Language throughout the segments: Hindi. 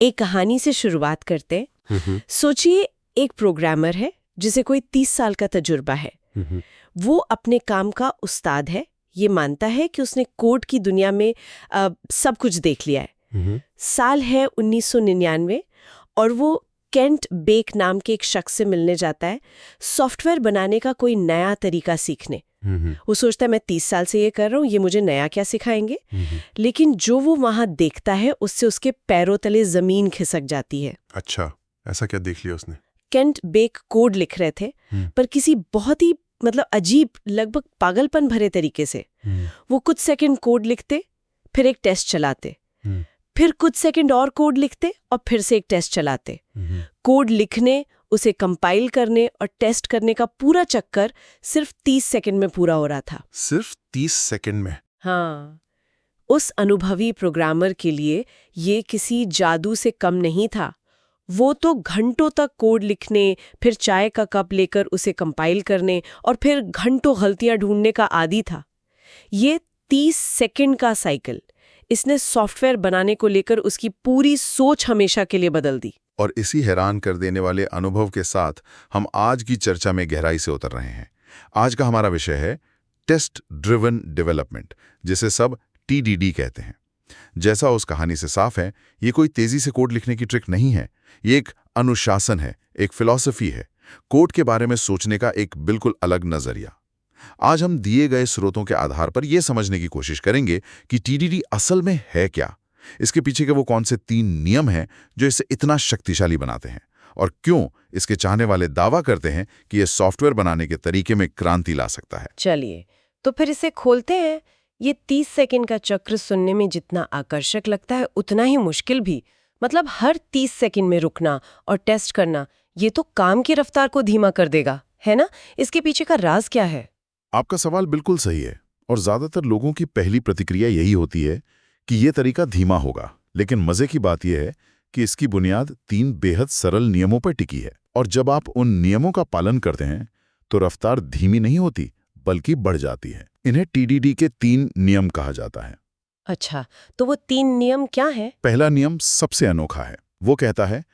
एक कहानी से शुरुआत करते। सोचिए, एक प्रोग्रामर है जिसे कोई 30 साल का तजुर्बा है। वो अपने काम का उस्ताद है, ये मानता है कि उसने कोड की दुनिया में सब कुछ देख लिया है। साल है 1999 और वो केंट बेक नाम के एक शख्स से मिलने जाता है, सॉफ्टवेयर बनाने का कोई नया तरीका सीखने। वो सोचता है मैं 30 साल से ये कर रहा हूँ, ये मुझे नया क्या सिखाएंगे। लेकिन जो वो वहां देखता है उससे उसके पैरों तले जमीन खिसक जाती है। अच्छा, ऐसा क्या देख लिया उसने? केंट बेक कोड लिख रहे थे, पर किसी बहुत ही अजीब, लगभग पागलपन भरे तरीके से। वो कुछ सेकंड कोड लिखते, फिर एक टेस्ट चलाते, फिर कुछ सेकंड और कोड लिखते और फिर से एक टेस्ट चलाते। कोड लिखने, उसे कंपाइल करने और टेस्ट करने का पूरा चक्कर सिर्फ 30 सेकंड में पूरा हो रहा था। सिर्फ 30 सेकंड में? हाँ, उस अनुभवी प्रोग्रामर के लिए ये किसी जादू से कम नहीं था। वो तो घंटों तक कोड लिखने, फिर चाय का कप लेकर उसे कंपाइल करने और फिर घंटों गलतियां ढूंढने का आदी था। ये 30 सेकंड का साइकिल इसने सॉफ्टवेयर बनाने को लेकर उसकी पूरी सोच हमेशा के लिए बदल दी। और इसी हैरान कर देने वाले अनुभव के साथ हम आज की चर्चा में गहराई से उतर रहे हैं। आज का हमारा विषय है टेस्ट ड्रिवन डेवलपमेंट, जिसे सब TDD कहते हैं। जैसा उस कहानी से साफ है, ये कोई तेजी से कोड लिखने की ट्रिक नहीं है। ये एक अनुशासन है, एक फिलॉसफी है, कोड के बारे में सोचने का एक बिल्कुल अलग नजरिया। आज हम दिए गए स्रोतों के आधार पर यह समझने की कोशिश करेंगे कि TDD असल में है क्या, इसके पीछे के वो कौन से 3 नियम हैं जो इसे इतना शक्तिशाली बनाते हैं, और क्यों इसके चाहने वाले दावा करते हैं कि यह सॉफ्टवेयर बनाने के तरीके में क्रांति ला सकता है। चलिए, तो फिर इसे खोलते हैं। ये 30 सेकंड का चक्र सुनने में जितना आकर्षक लगता है, उतना ही मुश्किल भी। हर 30 सेकंड में रुकना और टेस्ट करना, ये तो काम की रफ्तार को धीमा कर देगा, है ना? इसके पीछे का राज क्या है? आपका सवाल बिल्कुल सही है, और ज्यादातर लोगों की पहली प्रतिक्रिया यही होती है कि यह तरीका धीमा होगा। लेकिन मजे की बात यह है कि इसकी बुनियाद 3 बेहद सरल नियमों पर टिकी है, और जब आप उन नियमों का पालन करते हैं तो रफ्तार धीमी नहीं होती, बल्कि बढ़ जाती है। इन्हें TDD के 3 नियम कहा जाता है। अच्छा, तो वो 3 नियम क्या है? पहला नियम सबसे अनोखा है। वो कहता है,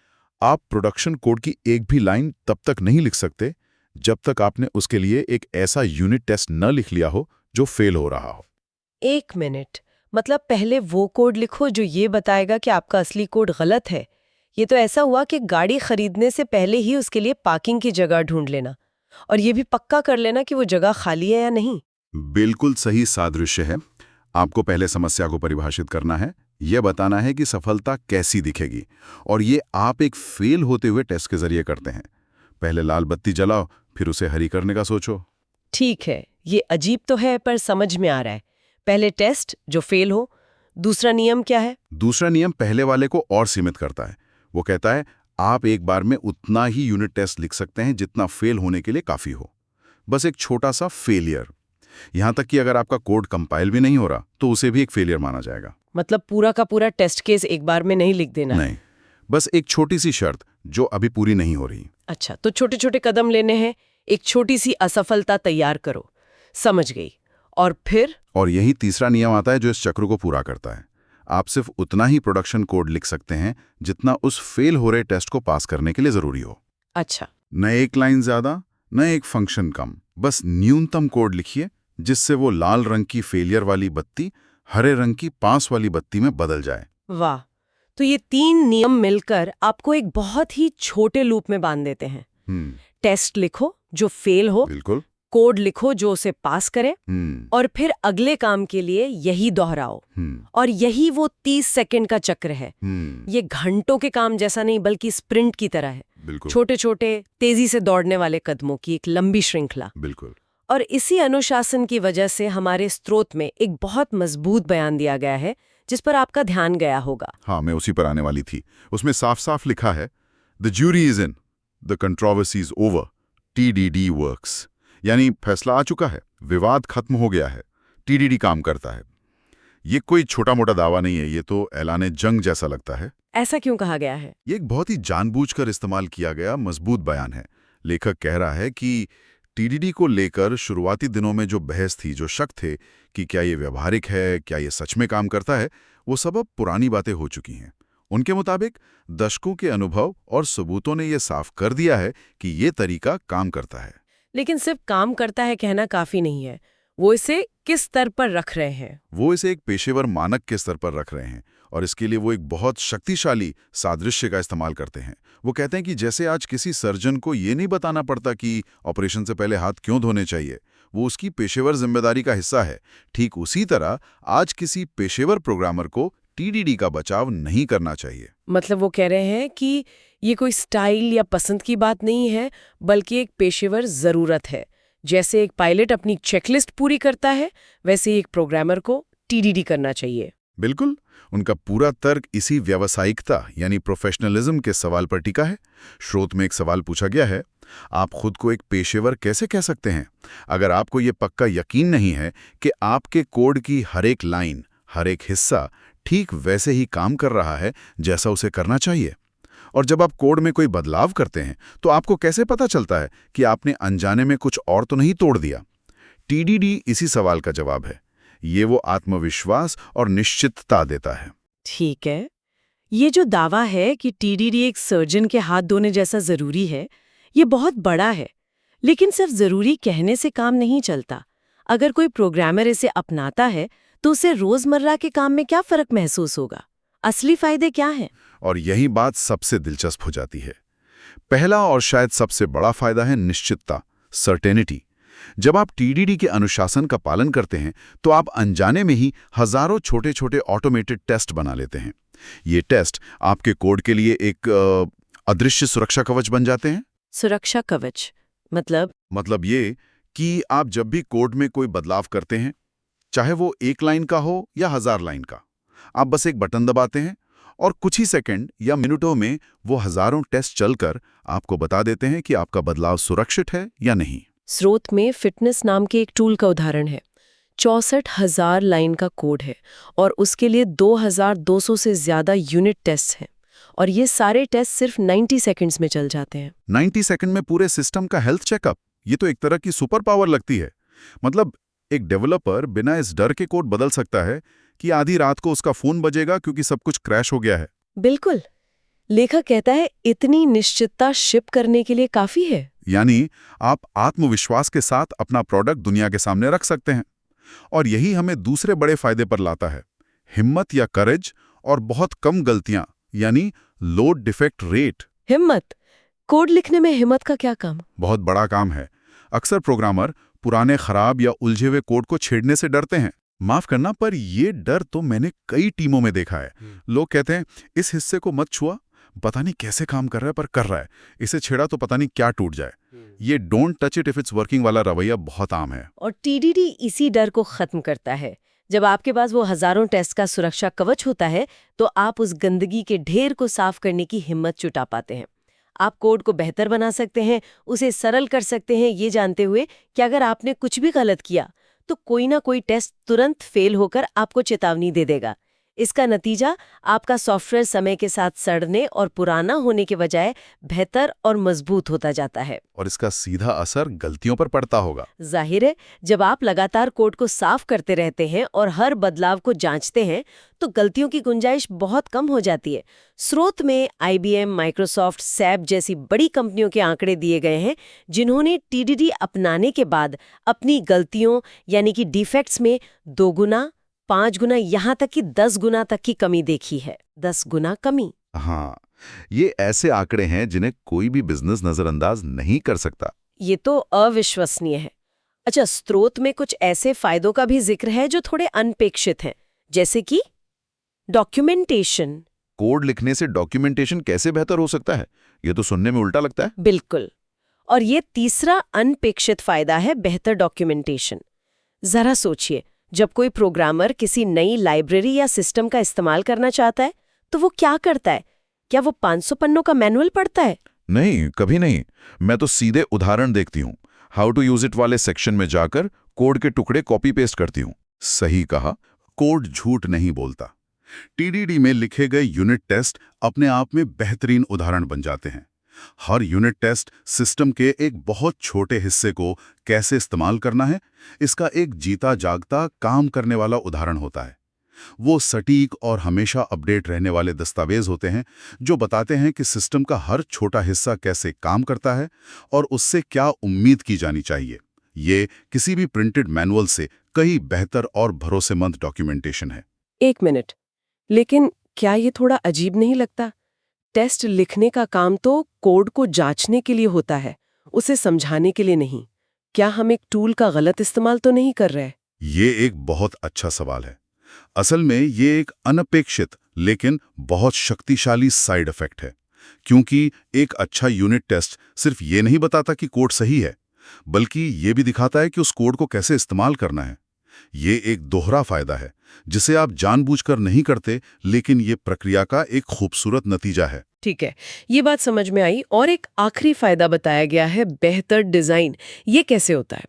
आप प्रोडक्शन कोड की एक भी लाइन तब तक नहीं लिख सकते जब तक आपने उसके लिए एक ऐसा यूनिट टेस्ट न लिख लिया हो जो फेल हो रहा हो। 1 मिनट, पहले वो कोड लिखो जो ये बताएगा कि आपका असली कोड गलत है। ये तो ऐसा हुआ कि गाड़ी खरीदने से पहले ही उसके लिए पार्किंग की जगह ढूंढ लेना, और ये भी पक्का कर लेना कि वो जगह खाली है या नहीं। बिल्कुल सही सादृश्य है। आपको पहले समस्या को परिभाषित करना है, यह बताना है कि सफलता कैसी दिखेगी, और ये आप एक फेल होते हुए टेस्ट के जरिए करते हैं। पहले लाल बत्ती जलाओ, फिर उसे हरी करने का सोचो। ठीक है, ये अजीब तो है पर समझ में आ रहा है। पहले टेस्ट जो फेल हो। दूसरा नियम क्या है? दूसरा नियम पहले वाले को और सीमित करता है। वो कहता है, आप एक बार में उतना ही यूनिट टेस्ट लिख सकते हैं जितना फेल होने के लिए काफी हो। बस एक छोटा सा फेलियर, यहां तक कि अगर आपका कोड कंपाइल भी नहीं हो रहा तो उसे भी एक फेलियर माना जाएगा। पूरा का पूरा टेस्ट केस एक बार में नहीं लिख देना? नहीं, बस एक छोटी सी शर्त जो अभी पूरी नहीं हो रही। अच्छा, तो छोटे छोटे कदम लेने हैं। एक छोटी सी असफलता तैयार करो। समझ गई। और फिर? और यही तीसरा नियम आता है जो इस चक्र को पूरा करता है। आप सिर्फ उतना ही प्रोडक्शन कोड लिख सकते हैं जितना उस फेल हो रहे टेस्ट को पास करने के लिए जरूरी हो। अच्छा, न एक लाइन ज्यादा, न एक फंक्शन कम, बस न्यूनतम कोड लिखिए जिससे वो लाल रंग की फेलियर वाली बत्ती हरे रंग की पास वाली बत्ती में बदल जाए। वाह! तो ये 3 नियम मिलकर आपको एक बहुत ही छोटे लूप में बांध देते हैं। टेस्ट लिखो जो फेल हो, बिल्कुल। कोड लिखो जो उसे पास करे, और फिर अगले काम के लिए यही दोहराओ। और यही वो 30 सेकंड का चक्र है। ये घंटों के काम जैसा नहीं, बल्कि स्प्रिंट की तरह है। छोटे छोटे तेजी से दौड़ने वाले कदमों की एक लंबी श्रृंखला। बिल्कुल। और इसी अनुशासन की वजह से हमारे स्रोत में एक बहुत मजबूत बयान दिया गया है जिस पर आपका ध्यान गया होगा। हाँ, मैं उसी पर आने वाली थी। उसमें साफ साफ लिखा है, the jury is in, the controversy is over, TDD works. यानी फैसला आ चुका है, विवाद खत्म हो गया है, TDD काम करता है। ये कोई छोटा मोटा दावा नहीं है, ये तो ऐलाने जंग जैसा लगता है। ऐसा क्यों कहा गया है? ये एक बहुत ही जानबूझकर इस्तेमाल किया गया मजबूत बयान है। लेखक कह रहा है कि TDD को लेकर शुरुआती दिनों में जो बहस थी, जो शक थे कि क्या ये व्यवहारिक है, क्या ये सच में काम करता है, वो सब अब पुरानी बातें हो चुकी हैं। उनके मुताबिक दशकों के अनुभव और सबूतों ने यह साफ कर दिया है कि ये तरीका काम करता है। लेकिन सिर्फ काम करता है कहना काफी नहीं है। वो इसे किस स्तर पर रख रहे हैं? वो इसे एक पेशेवर मानक के स्तर पर रख रहे हैं और इसके लिए वो एक बहुत शक्तिशाली सादृश्य का इस्तेमाल करते हैं। वो कहते हैं कि जैसे आज किसी सर्जन को ये नहीं बताना पड़ता कि ऑपरेशन से पहले हाथ क्यों धोने चाहिए, वो उसकी पेशेवर जिम्मेदारी का हिस्सा है, ठीक उसी तरह आज किसी पेशेवर प्रोग्रामर को टीडीडी का बचाव नहीं करना चाहिए। मतलब वो कह रहे हैं कि ये कोई स्टाइल या पसंद की बात नहीं है, बल्कि एक पेशेवर जरूरत है। जैसे एक पायलट अपनी चेकलिस्ट पूरी करता है, वैसे ही एक प्रोग्रामर को टीडीडी करना चाहिए। बिल्कुल, उनका पूरा तर्क इसी व्यावसायिकता यानी प्रोफेशनलिज्म के सवाल पर टिका है। स्रोत में एक सवाल पूछा गया है, आप खुद को एक पेशेवर कैसे कह सकते हैं अगर आपको ये पक्का यकीन नहीं है कि आपके कोड की हर एक लाइन, हर एक हिस्सा ठीक वैसे ही काम कर रहा है जैसा उसे करना चाहिए? और जब आप कोड में कोई बदलाव करते हैं तो आपको कैसे पता चलता है कि आपने अनजाने में कुछ और तो नहीं तोड़ दिया? टीडीडी इसी सवाल का जवाब है। ये वो आत्मविश्वास और निश्चितता देता है। ठीक है, ये जो दावा है कि टीडीडी एक सर्जन के हाथ धोने जैसा जरूरी है, ये बहुत बड़ा है। लेकिन सिर्फ जरूरी कहने से काम नहीं चलता। अगर कोई प्रोग्रामर इसे अपनाता है तो उसे रोजमर्रा के काम में क्या फर्क महसूस होगा? असली फायदे क्या हैं? और यही बात सबसे दिलचस्प हो जाती है। पहला और शायद सबसे बड़ा फायदा है निश्चितता, सर्टेनिटी। जब आप टीडीडी के अनुशासन का पालन करते हैं तो आप अनजाने में ही हजारों छोटे छोटे ऑटोमेटेड टेस्ट बना लेते हैं। ये टेस्ट आपके कोड के लिए एक अदृश्य सुरक्षा कवच बन जाते हैं। सुरक्षा कवच मतलब ये कि आप जब भी कोड में कोई बदलाव करते हैं, चाहे वो 1 लाइन का हो या 1000 लाइन का, आप बस एक बटन दबाते हैं और कुछ ही सेकंड या मिनटों में वो हजारों टेस्ट चलकर आपको बता देते हैं कि आपका बदलाव सुरक्षित है या नहीं। स्रोत में फिटनेस नाम के एक टूल का उदाहरण है। 64,000 लाइन का कोड है और उसके लिए 2200 से ज्यादा यूनिट टेस्ट हैं, और ये सारे टेस्ट सिर्फ 90 सेकंड्स में चल जाते हैं। 90 सेकंड में पूरे सिस्टम का हेल्थ चेकअप, ये तो एक तरह की सुपर पावर लगती है। मतलब एक डेवलपर बिना इस डर के कोड बदल सकता है कि आधी रात को उसका फोन बजेगा क्योंकि सब कुछ क्रैश हो गया है। बिल्कुल, लेखक कहता है इतनी निश्चितता शिप करने के लिए काफी है। यानी आप आत्मविश्वास के साथ अपना प्रोडक्ट दुनिया के सामने रख सकते हैं। और यही हमें दूसरे बड़े फायदे पर लाता है, हिम्मत या करेज और बहुत कम गलतियां, यानी लो डिफेक्ट रेट। हिम्मत? कोड लिखने में हिम्मत का क्या काम? बहुत बड़ा काम है। अक्सर प्रोग्रामर पुराने खराब या उलझे हुए कोड को छेड़ने से डरते हैं। माफ करना, पर ये डर तो मैंने कई टीमों में देखा है। लोग कहते हैं इस हिस्से को मत छुआ, पता नहीं कैसे काम कर रहा है पर कर रहा है, इसे छेड़ा तो पता नहीं क्या टूट जाए। ये don't touch it if it's working वाला रवैया बहुत आम है। और टीडीडी इसी डर को खत्म करता है। जब आपके पास वो हजारों टेस्ट का सुरक्षा कवच होता है तो आप उस गंदगी के ढेर को साफ करने की हिम्मत जुटा पाते हैं। आप कोड को बेहतर बना सकते हैं, उसे सरल कर सकते हैं, ये जानते हुए कि अगर आपने कुछ भी गलत किया तो कोई ना कोई टेस्ट तुरंत फेल होकर आपको चेतावनी दे देगा। इसका नतीजा आपका सॉफ्टवेयर समय के साथ सड़ने और पुराना होने के बजाय बेहतर और मजबूत होता जाता है। और इसका सीधा असर गलतियों पर पड़ता होगा। जाहिर है, जब आप लगातार कोड को साफ करते रहते हैं और हर बदलाव को जांचते हैं तो गलतियों की गुंजाइश बहुत कम हो जाती है। स्रोत में IBM, माइक्रोसॉफ्ट, SAP जैसी बड़ी कंपनियों के आंकड़े दिए गए हैं जिन्होंने टीडीडी अपनाने के बाद अपनी गलतियों यानी कि डिफेक्ट्स में 2 गुना, 5 गुना, यहाँ तक कि 10 गुना तक की कमी देखी है। 10 गुना कमी। हाँ, ये ऐसे आंकड़े हैं जिन्हें कोई भी बिजनेस नजरअंदाज नहीं कर सकता। ये तो अविश्वसनीय है। अच्छा, स्रोत में कुछ ऐसे फायदों का भी जिक्र है जो थोड़े अनपेक्षित हैं, जैसे कि डॉक्यूमेंटेशन। कोड लिखने से डॉक्यूमेंटेशन कैसे बेहतर हो सकता है? ये तो सुनने में उल्टा लगता है। बिल्कुल। और ये तीसरा अनपेक्षित फायदा है बेहतर डॉक्यूमेंटेशन। जरा सोचिए, जब कोई प्रोग्रामर किसी नई लाइब्रेरी या सिस्टम का इस्तेमाल करना चाहता है तो वो क्या करता है? क्या वो 500 पन्नों का मैनुअल पढ़ता है? नहीं, कभी नहीं। मैं तो सीधे उदाहरण देखती हूँ। हाउ टू यूज इट वाले सेक्शन में जाकर कोड के टुकड़े कॉपी पेस्ट करती हूँ। सही कहा, कोड झूठ नहीं बोलता। टीडीडी में लिखे गए यूनिट टेस्ट अपने आप में बेहतरीन उदाहरण बन जाते हैं। हर यूनिट टेस्ट सिस्टम के एक बहुत छोटे हिस्से को कैसे इस्तेमाल करना है, इसका एक जीता जागता काम करने वाला उदाहरण होता है। वो सटीक और हमेशा अपडेट रहने वाले दस्तावेज होते हैं जो बताते हैं कि सिस्टम का हर छोटा हिस्सा कैसे काम करता है और उससे क्या उम्मीद की जानी चाहिए। ये किसी भी प्रिंटेड मैनुअल से कहीं बेहतर और भरोसेमंद डॉक्यूमेंटेशन है। एक मिनट, लेकिन क्या ये थोड़ा अजीब नहीं लगता? टेस्ट लिखने का काम तो कोड को जांचने के लिए होता है, उसे समझाने के लिए नहीं। क्या हम एक टूल का गलत इस्तेमाल तो नहीं कर रहे? ये एक बहुत अच्छा सवाल है। असल में ये एक अनपेक्षित लेकिन बहुत शक्तिशाली साइड इफेक्ट है, क्योंकि एक अच्छा यूनिट टेस्ट सिर्फ ये नहीं बताता कि कोड सही है, बल्कि ये भी दिखाता है कि उस कोड को कैसे इस्तेमाल करना है। ये एक दोहरा फायदा है जिसे आप जानबूझकर नहीं करते, लेकिन ये प्रक्रिया का एक खूबसूरत नतीजा है। ठीक है, ये बात समझ में आई। और एक आखिरी फायदा बताया गया है, बेहतर डिजाइन। ये कैसे होता है?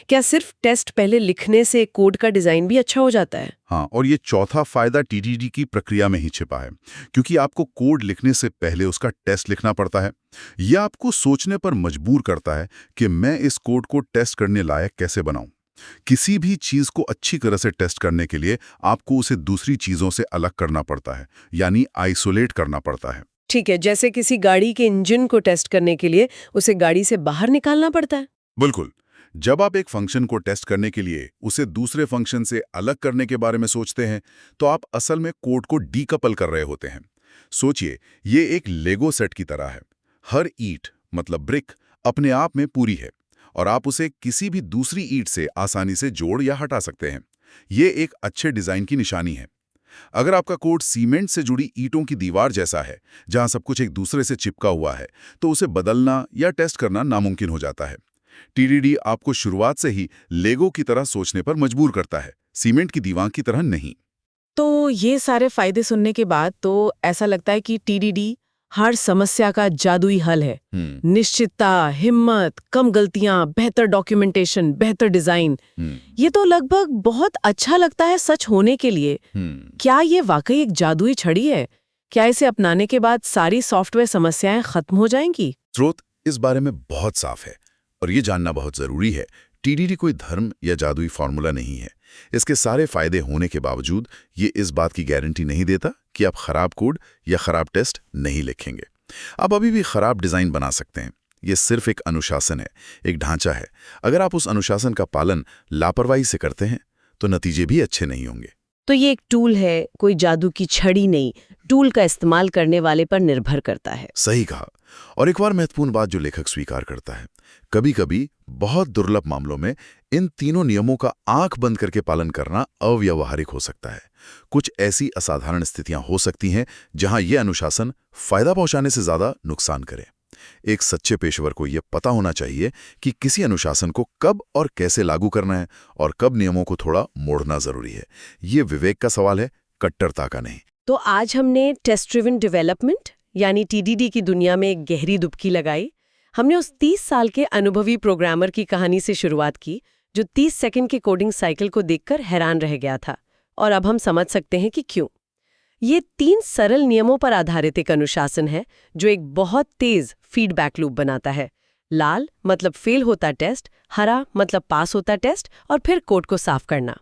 क्या सिर्फ टेस्ट पहले लिखने से कोड का डिजाइन भी अच्छा हो जाता है? हाँ, और ये चौथा फायदा टीडीडी की प्रक्रिया में ही छिपा है, क्योंकि आपको कोड लिखने से पहले उसका टेस्ट लिखना पड़ता है। यह आपको सोचने पर मजबूर करता है कि मैं इस कोड को टेस्ट करने लायक कैसे बनाऊं। किसी भी चीज को अच्छी तरह से टेस्ट करने के लिए आपको उसे दूसरी चीजों से अलग करना पड़ता है, यानी आइसोलेट करना पड़ता है। ठीक है, जैसे किसी गाड़ी के इंजन को टेस्ट करने के लिए उसे गाड़ी से बाहर निकालना पड़ता है। बिल्कुल। जब आप एक फंक्शन को टेस्ट करने के लिए उसे दूसरे फंक्शन से अलग करने के बारे में सोचते हैं, तो आप असल में कोड को डीकपल कर रहे होते हैं। सोचिए, ये एक लेगो सेट की तरह है। हर ईंट मतलब ब्रिक अपने आप में पूरी है और आप उसे किसी भी दूसरी ईंट से आसानी से जोड़ या हटा सकते हैं। ये एक अच्छे डिजाइन की निशानी है। अगर आपका कोड सीमेंट से जुड़ी ईंटों की दीवार जैसा है, जहां सब कुछ एक दूसरे से चिपका हुआ है, तो उसे बदलना या टेस्ट करना नामुमकिन हो जाता है। टीडीडी आपको शुरुआत से ही लेगो की तरह सोचने पर मजबूर करता है, सीमेंट की दीवार की तरह नहीं। तो ये सारे फायदे सुनने के बाद तो ऐसा लगता है कि टीडीडी हर समस्या का जादुई हल है। निश्चितता, हिम्मत, कम गलतियां, बेहतर डॉक्यूमेंटेशन, बेहतर डिजाइन। ये तो लगभग बहुत अच्छा लगता है सच होने के लिए। क्या ये वाकई एक जादुई छड़ी है? क्या इसे अपनाने के बाद सारी सॉफ्टवेयर समस्याएं खत्म हो जाएंगी? स्रोत इस बारे में बहुत साफ है और ये जानना बहुत जरूरी है। टीडीडी कोई धर्म या जादुई फॉर्मूला नहीं है। इसके सारे फायदे होने के बावजूद ये इस बात की गारंटी नहीं देता कि आप खराब कोड या खराब टेस्ट नहीं लिखेंगे। आप अभी भी खराब डिजाइन बना सकते हैं। ये सिर्फ एक अनुशासन है, एक ढांचा है। अगर आप उस अनुशासन का पालन लापरवाही से करते हैं तो नतीजे भी अच्छे नहीं होंगे। तो ये एक टूल है, कोई जादू की छड़ी नहीं। टूल का इस्तेमाल करने वाले पर निर्भर करता है। सही कहा। और एक और महत्वपूर्ण बात जो लेखक स्वीकार करता है, कभी कभी बहुत दुर्लभ मामलों में इन तीनों नियमों का आंख बंद करके पालन करना अव्यावहारिक हो सकता है। कुछ ऐसी असाधारण स्थितियां हो सकती हैं जहां यह अनुशासन फायदा पहुंचाने से ज्यादा नुकसान करे। एक सच्चे पेशेवर को यह पता होना चाहिए कि किसी अनुशासन को कब और कैसे लागू करना है और कब नियमों को थोड़ा मोड़ना जरूरी है। ये विवेक का सवाल है, कट्टरता का नहीं। तो आज हमने टेस्ट ड्रिवन डेवलपमेंट यानी टीडीडी की दुनिया में एक गहरी डुबकी लगाई। हमने उस 30 साल के अनुभवी प्रोग्रामर की कहानी से शुरुआत की जो 30 सेकंड के कोडिंग साइकिल को देखकर हैरान रह गया था, और अब हम समझ सकते हैं कि क्यों। ये 3 सरल नियमों पर आधारित एक अनुशासन है जो एक बहुत तेज फीडबैक लूप बनाता है। लाल मतलब फेल होता टेस्ट, हरा मतलब पास होता टेस्ट, और फिर कोड को साफ करना।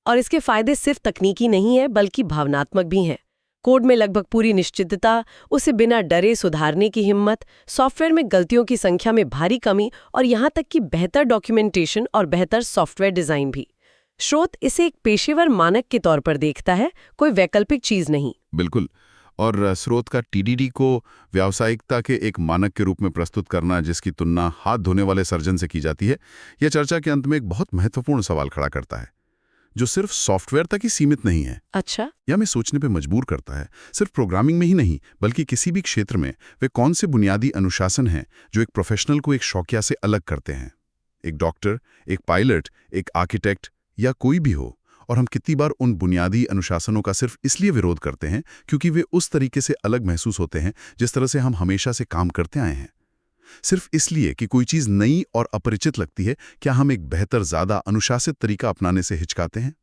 और इसके फायदे सिर्फ तकनीकी नहीं है बल्कि भावनात्मक भी हैं। कोड में लगभग पूरी निश्चितता, उसे बिना डरे सुधारने की हिम्मत, सॉफ्टवेयर में गलतियों की संख्या में भारी कमी, और यहाँ तक कि बेहतर डॉक्यूमेंटेशन और बेहतर सॉफ्टवेयर डिजाइन भी। स्रोत इसे एक पेशेवर मानक के तौर पर देखता है, कोई वैकल्पिक चीज नहीं। बिल्कुल। और स्रोत का टीडीडी को व्यावसायिकता के एक मानक के रूप में प्रस्तुत करना, जिसकी तुलना हाथ धोने वाले सर्जन से की जाती है, यह चर्चा के अंत में एक बहुत महत्वपूर्ण सवाल खड़ा करता है जो सिर्फ सॉफ्टवेयर तक ही सीमित नहीं है। अच्छा, यह हमें सोचने पे मजबूर करता है, सिर्फ प्रोग्रामिंग में ही नहीं बल्कि किसी भी क्षेत्र में वे कौन से बुनियादी अनुशासन हैं जो एक प्रोफेशनल को एक शौकिया से अलग करते हैं। एक डॉक्टर, एक पायलट, एक आर्किटेक्ट या कोई भी हो, और हम कितनी बार उन बुनियादी अनुशासनों का सिर्फ इसलिए विरोध करते हैं क्योंकि वे उस तरीके से अलग महसूस होते हैं जिस तरह से हम हमेशा से काम करते आए हैं। सिर्फ इसलिए कि कोई चीज नई और अपरिचित लगती है, क्या हम एक बेहतर, ज्यादा अनुशासित तरीका अपनाने से हिचकाते हैं?